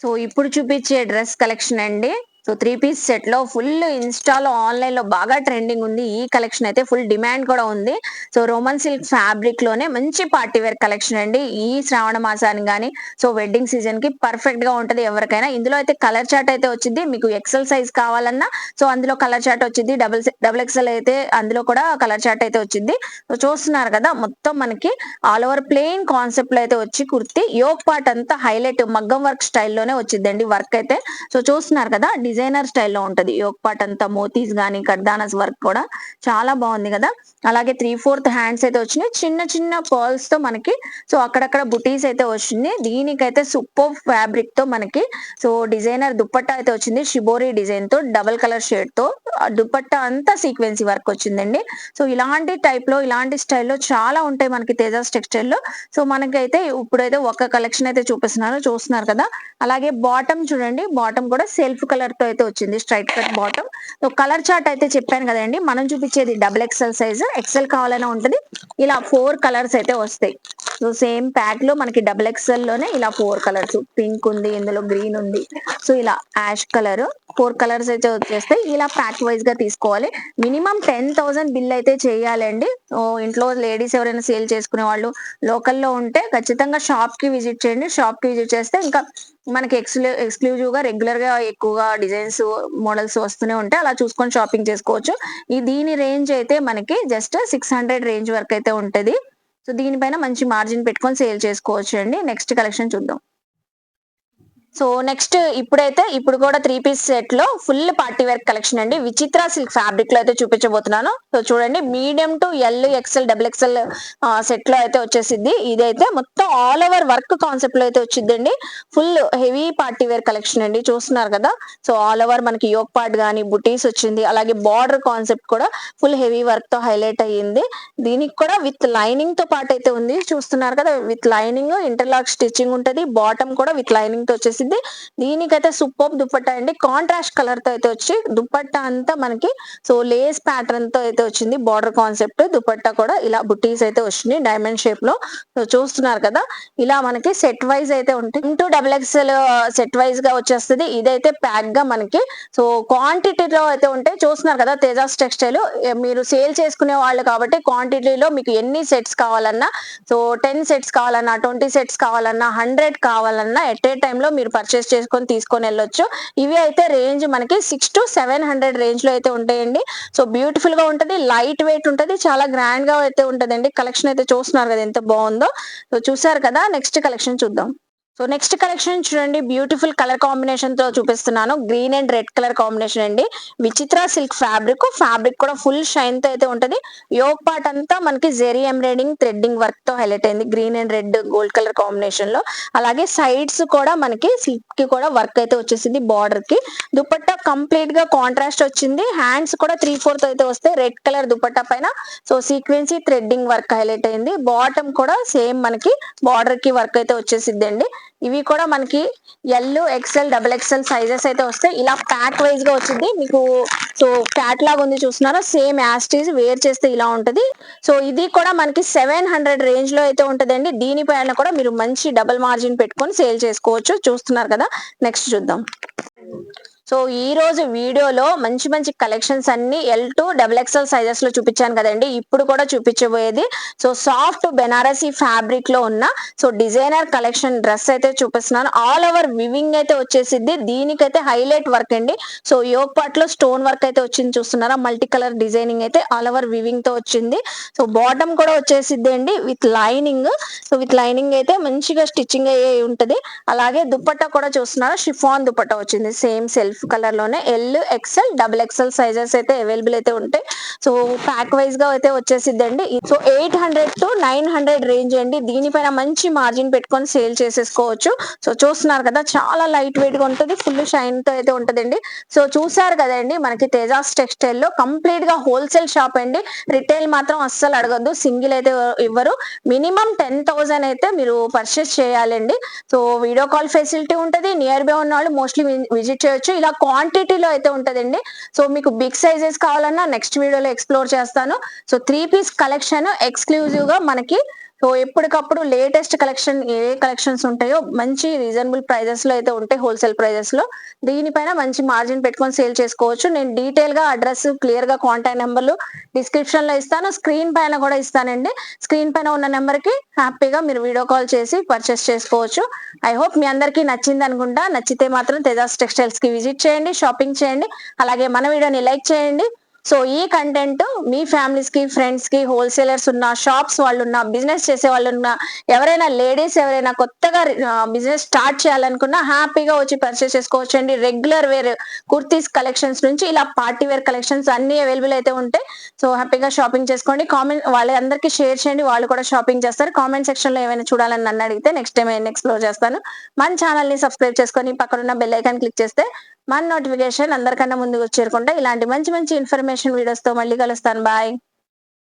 So ఇప్పుడు చూపించే dress collection అండి. సో 3 పీస్ సెట్‌లో ఫుల్ ఇన్‌స్టాలో, ఆన్‌లైన్‌లో బాగా ట్రెండింగ్ ఉంది. ఈ కలెక్షన్ అయితే ఫుల్ డిమాండ్ కూడా ఉంది. సో రోమన్ సిల్క్ ఫ్యాబ్రిక్‌లోనే మంచి పార్టీ వేర్ కలెక్షన్ అండి. ఈ శ్రావణ మాసానికి గాని, సో వెడ్డింగ్ సీజన్‌కి పర్ఫెక్ట్‌గా ఉంటది ఎవరికైనా. ఇందులో అయితే కలర్ చార్ట్ అయితే వచ్చిద్ది. మీకు ఎక్సెల్ సైజ్ కావాలన్నా సో అందులో కలర్ చార్ట్ వచ్చిద్ది. డబుల్ ఎక్సెల్ అయితే అందులో కూడా కలర్ చార్ట్ అయితే వచ్చిద్ది. సో చూస్తున్నారు కదా! మొత్తం మనకి ఆల్ ఓవర్ ప్లెయిన్ కాన్సెప్ట్‌లో అయితే వచ్చి కుర్తీ యోక్ పార్ట్ అంతా హైలైట్ మగ్గం వర్క్ స్టైల్‌లోనే వచ్చిద్దండి వర్క్ అయితే. సో చూస్తున్నారు కదా! డిజైనర్ స్టైల్‌లో ఉంటది. యోక్ పార్ట్ అంతా మోతీస్ గాని, కర్దానాస్ వర్క్ కూడా చాలా బావుంది గదా! అలాగే 3/4 హ్యాండ్స్ అయితే వచ్చినాయి. చిన్న చిన్న పర్ల్స్‌తో మనకి సో అక్కడక్కడ బుటీస్ అయితే వచ్చింది. దీనికైతే సూపర్బ్ ఫ్యాబ్రిక్‌తో మనకి సో డిజైనర్ దుపట్టా అయితే వచ్చింది. షిబోరి డిజైన్‌తో డబుల్ కలర్ షేడ్‌తో దుపట్టా అంతా సీక్వెన్సీ వర్క్ వచ్చిందండి. సో ఇలాంటి టైప్‌లో, ఇలాంటి స్టైల్‌లో చాలా ఉంటాయి మనకి తేజాస్ టెక్స్‌టైల్‌లో. సో మనకైతే ఇప్పుడైతే ఒక కలెక్షన్ అయితే చూపిస్తున్నాను. చూస్తున్నారు కదా! అలాగే బాటమ్ చూడండి. బాటమ్ కూడా సెల్ఫ్ కలర్‌తో అయితే వచ్చింది. Straight cut bottom. So colour chart అయితే చెప్పాను కదండీ! మనం చూపించేది డబుల్ ఎక్సెల్ సైజ్. ఎక్సెల్ కావాలన్నా ఉంటది. ఇలా 4 కలర్స్ అయితే వస్తాయి. సో సేమ్ ప్యాక్‌లో మనకి డబుల్ ఎక్సెల్‌లోనే ఇలా 4 కలర్స్. పింక్ ఉంది, ఇందులో గ్రీన్ ఉంది. సో ఇలా యాష్ కలర్ 4 కలర్స్ అయితే వచ్చేస్తాయి. ఇలా ప్యాక్ వైస్‌గా తీసుకోవాలి. మినిమమ్ 10,000 బిల్ అయితే చేయాలండి. ఇంట్లో లేడీస్ ఎవరైనా సేల్ చేసుకునే వాళ్ళు లోకల్‌లో ఉంటే ఖచ్చితంగా షాప్‌కి విజిట్ చేయండి. షాప్‌కి విజిట్ చేస్తే ఇంకా మనకి ఎక్స్‌క్లూజివ్‌గా రెగ్యులర్‌గా ఎక్కువగా డిజైన్స్, మోడల్స్ వస్తూనే ఉంటాయి. అలా చూసుకొని షాపింగ్ చేసుకోవచ్చు. దీని రేంజ్ అయితే మనకి జస్ట్ 600 రేంజ్ వరకైతే ఉంటది. సో దీనిపైన మంచి మార్జిన్ పెట్టుకొని సేల్ చేసుకోవచ్చండి. నెక్స్ట్ కలెక్షన్ చూద్దాం. సో నెక్స్ట్ ఇప్పుడు కూడా 3 పీస్ సెట్‌లో ఫుల్ పార్టీ వేర్ కలెక్షన్ అండి. విచిత్ర సిల్క్ ఫ్యాబ్రిక్‌లో అయితే చూపించబోతున్నాను. సో చూడండి medium to L, XL, double XL సెట్‌లో అయితే వచ్చేసిద్ది. ఇదైతే మొత్తం ఆల్ ఓవర్ వర్క్ కాన్సెప్ట్‌లో అయితే వచ్చిద్దండి. Full heavy party wear collection అండి. చూస్తున్నారు కదా! సో ఆల్ ఓవర్ మనకి యోక్ పార్ట్ గాని, బుటీస్ వచ్చింది. అలాగే బార్డర్ కాన్సెప్ట్ కూడా ఫుల్ హెవీ వర్క్‌తో హైలైట్ అయ్యింది. దీనికి కూడా విత్ లైనింగ్‌తో పాటైతే ఉంది. చూస్తున్నారు కదా! విత్ లైనింగ్, ఇంటర్లాక్ స్టిచ్చింగ్ ఉంటది. బాటమ్ కూడా విత్ లైనింగ్‌తో వచ్చేసిద్ది. దీనికైతే సూపర్బ్ దుపట్టా అండి. కాంట్రాస్ట్ కలర్ తో అయితే వచ్చి దుపట్టా అంతా మనకి సో లేస్ ప్యాటర్న్ తో అయితే వచ్చింది. బార్డర్ కాన్సెప్ట్ దుపట్టా కూడా ఇలా బుటీస్ అయితే వచ్చినాయి డైమండ్ షేప్ లో. సో చూస్తున్నారు కదా! ఇలా మనకి సెట్ వైజ్ అయితే ఉంటాయి. Into double XL set wise గా వచ్చేస్తది. ఇదైతే ప్యాక్ గా మనకి సో క్వాంటిటీలో అయితే ఉంటాయి. చూస్తున్నారు కదా! తేజాస్ టెక్స్టైల్ మీరు సేల్ చేసుకునే వాళ్ళు కాబట్టి క్వాంటిటీలో మీకు ఎన్ని సెట్స్ కావాలన్నా సో 10 సెట్స్ కావాలన్నా, 20 సెట్స్ కావాలన్నా, 100 కావాలన్నా ఎట్ ఏ టైమ్ లో మీరు పర్చేస్ చేసుకొని తీసుకొని వెళ్ళొచ్చు. ఇవి అయితే రేంజ్ మనకి 600-700 రేంజ్ లో అయితే ఉంటాయండి. సో బ్యూటిఫుల్ గా ఉంటది. లైట్ వెయిట్ ఉంటది. చాలా గ్రాండ్ గా అయితే ఉంటదండి. కలెక్షన్ అయితే చూస్తున్నారు కదా ఎంత బాగుందో. సో చూసారు కదా! నెక్స్ట్ కలెక్షన్ చూద్దాం. సో నెక్స్ట్ కలెక్షన్ చూడండి బ్యూటిఫుల్ కలర్ కాంబినేషన్ తో చూపిస్తున్నాను. Green and red colour combination అండి. విచిత్ర సిల్క్ ఫ్యాబ్రిక్ కూడా ఫుల్ షైన్ తో అయితే ఉంటది. యోక్ పార్ట్ అంతా మనకి జెరీ ఎంబ్రాయిడింగ్ థ్రెడ్డింగ్ వర్క్ తో హైలైట్ అయింది. Green and red gold colour combination లో. అలాగే సైడ్స్ కూడా మనకి సిల్క్ కి కూడా వర్క్ అయితే వచ్చేసింది బార్డర్ కి. దుపట్టా కంప్లీట్ గా కాంట్రాస్ట్ వచ్చింది. హ్యాండ్స్ కూడా 3/4 అయితే వస్తాయి. రెడ్ కలర్ దుపట్టా పైన సో సీక్వెన్సీ థ్రెడ్డింగ్ వర్క్ హైలైట్ అయింది. బాటమ్ కూడా సేమ్ మనకి బార్డర్ కి వర్క్ అయితే వచ్చేసిద్దండి. ఇవి కూడా మనకి L, XL, double XL sizes అయితే వస్తాయి. ఇలా ప్యాక్ వైజ్ గా వచ్చింది మీకు. సో క్యాట్లాగ్ ఉంది చూస్తున్నారా? సేమ్ యాస్టీస్ వేర్ చేస్తే ఇలా ఉంటది. సో ఇది కూడా మనకి 700 రేంజ్ లో అయితే ఉంటదండి. దీనిపైన కూడా మీరు మంచి డబుల్ మార్జిన్ పెట్టుకొని సేల్ చేసుకోవచ్చు. చూస్తున్నారు కదా! నెక్స్ట్ చూద్దాం. సో ఈ రోజు వీడియోలో మంచి మంచి కలెక్షన్స్ అన్ని L to double XL sizes లో చూపించాను కదండి. ఇప్పుడు కూడా చూపించబోయేది సో సాఫ్ట్ బెనారసీ ఫ్యాబ్రిక్ లో ఉన్న సో డిజైనర్ కలెక్షన్ డ్రెస్ అయితే చూపిస్తున్నాను. ఆల్ ఓవర్ వివింగ్ అయితే వచ్చేసిద్ది. దీనికైతే హైలైట్ వర్క్ అండి. సో యోక్ పార్ట్ లో స్టోన్ వర్క్ అయితే వచ్చింది చూస్తున్నారా? మల్టీ కలర్ డిజైనింగ్ అయితే ఆల్ ఓవర్ వివింగ్ తో వచ్చింది. సో బాటమ్ కూడా వచ్చేసిద్ది అండి with lining. So with lining అయితే మంచిగా స్టిచ్చింగ్ అయ్యే ఉంటది. అలాగే దుపట్టా కూడా చూస్తున్నారా? షిఫాన్ దుపట్టా వచ్చింది. సేమ్ సెల్ఫ్ కలర్ లోనే L, XL, double XL sizes అయితే అవైలబుల్ అయితే ఉంటాయి. సో ప్యాక్ వైజ్ గా అయితే వచ్చేసిద్దండి. సో 800-900 రేంజ్ అండి. దీనిపైన మంచి మార్జిన్ పెట్టుకొని సేల్ చేసేసుకోవచ్చు. సో చూస్తున్నారు కదా! చాలా లైట్ వెయిట్ గా ఉంటుంది. ఫుల్ షైన్ తో అయితే ఉంటదండి. సో చూసారు కదండి మనకి తేజాస్ టెక్స్టైల్ లో కంప్లీట్ గా హోల్సేల్ షాప్ అండి. రిటైల్ మాత్రం అస్సలు అడగద్దు. సింగిల్ అయితే ఇవ్వరు. మినిమం 10,000 అయితే మీరు పర్చేస్ చేయాలండి. సో వీడియో కాల్ ఫెసిలిటీ ఉంటది. నియర్ బై ఉన్న వాళ్ళు మోస్ట్లీ విజిట్ చేయొచ్చు. ఇలా క్వాంటిటీలో అయితే ఉంటదండి. సో మీకు బిగ్ సైజెస్ కావాలన్నా నెక్స్ట్ వీడియోలో ఎక్స్ప్లోర్ చేస్తాను. సో 3 పీస్ కలెక్షన్ ఎక్స్క్లూజివ్ గా మనకి సో ఎప్పటికప్పుడు లేటెస్ట్ కలెక్షన్ ఏ కలెక్షన్స్ ఉంటాయో మంచి రీజనబుల్ ప్రైజెస్ లో అయితే ఉంటాయి, హోల్సేల్ ప్రైజెస్ లో. దీనిపైన మంచి మార్జిన్ పెట్టుకొని సేల్ చేసుకోవచ్చు. నేను డీటెయిల్ గా అడ్రస్, క్లియర్ గా కాంటాక్ట్ నెంబర్లు డిస్క్రిప్షన్ లో ఇస్తాను, స్క్రీన్ పైన కూడా ఇస్తానండి. స్క్రీన్ పైన ఉన్న నెంబర్ కి హ్యాపీగా మీరు వీడియో కాల్ చేసి పర్చేస్ చేసుకోవచ్చు. ఐ హోప్ మీ అందరికీ నచ్చింది అనుకుంటా. నచ్చితే మాత్రం తేజాస్ టెక్స్టైల్స్ కి విజిట్ చేయండి, షాపింగ్ చేయండి. అలాగే మన వీడియోని లైక్ చేయండి. సో ఈ కంటెంట్ మీ ఫ్యామిలీస్ కి, ఫ్రెండ్స్ కి, హోల్సేలర్స్ ఉన్న, షాప్స్ వాళ్ళు ఉన్న, బిజినెస్ చేసే వాళ్ళు ఉన్న, ఎవరైనా లేడీస్ ఎవరైనా కొత్తగా బిజినెస్ స్టార్ట్ చేయాలనుకున్నా హ్యాపీగా వచ్చి పర్చేస్ చేసుకోవచ్చు అండి. రెగ్యులర్ వేర్ కుర్తీస్ కలెక్షన్స్ నుంచి ఇలా పార్టీ వేర్ కలెక్షన్స్ అన్ని అవైలబుల్ అయితే ఉంటాయి. సో హ్యాపీగా షాపింగ్ చేసుకోండి. కామెంట్ వాళ్ళందరికీ షేర్ చేయండి, వాళ్ళు కూడా షాపింగ్ చేస్తారు. కామెంట్ సెక్షన్ లో ఏమైనా చూడాలని నన్ను అడిగితే నెక్స్ట్ టైం ఎక్స్ప్లోర్ చేస్తాను. మన ఛానల్ ని సబ్స్క్రైబ్ చేసుకొని పక్కన ఉన్న బెల్ ఐకాన్ క్లిక్ చేస్తే మన నోటిఫికేషన్ అందరికన్నా ముందుకు చేరుకుంటే ఇలాంటి మంచి మంచి ఇన్ఫర్మేషన్ వీడియోస్ తో మళ్ళీ కలుస్తాను. బాయ్.